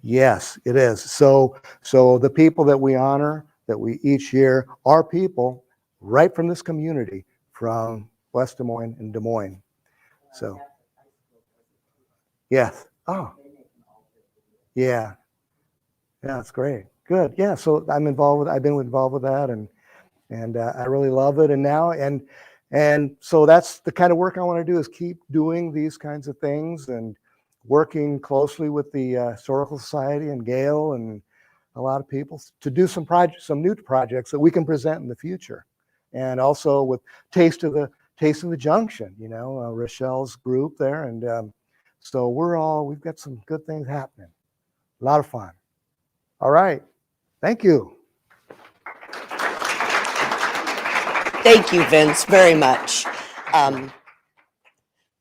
Speaker 2: Yes, it is. So the people that we honor, that we each year, are people right from this community, from West Des Moines and Des Moines. So, yes. Oh, yeah. Yeah, that's great. Good. Yeah. So I've been involved with that, and I really love it. And so that's the kind of work I want to do, is keep doing these kinds of things and working closely with the Historical Society and Gail and a lot of people to do some new projects that we can present in the future. And also with Taste of the Junction, Rochelle's group there. And so we've got some good things happening. A lot of fun. All right. Thank you.
Speaker 3: Thank you, Vince, very much.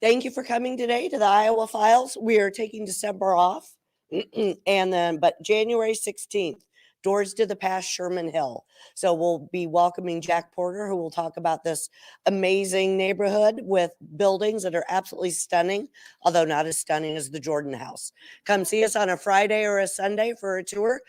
Speaker 3: Thank you for coming today to the Iowa Files. We are taking December off, but January 16th, doors to the past Sherman Hill. So we'll be welcoming Jack Porter, who will talk about this amazing neighborhood with buildings that are absolutely stunning, although not as stunning as the Jordan House. Come see us on a Friday or a Sunday for a tour.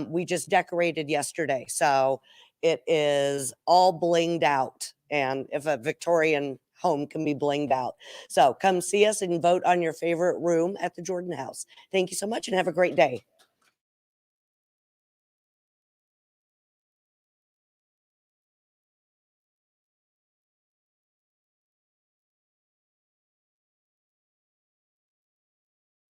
Speaker 3: We just decorated yesterday, so it is all blinged out. And if a Victorian home can be blinged out. So come see us and vote on your favorite room at the Jordan House. Thank you so much and have a great day.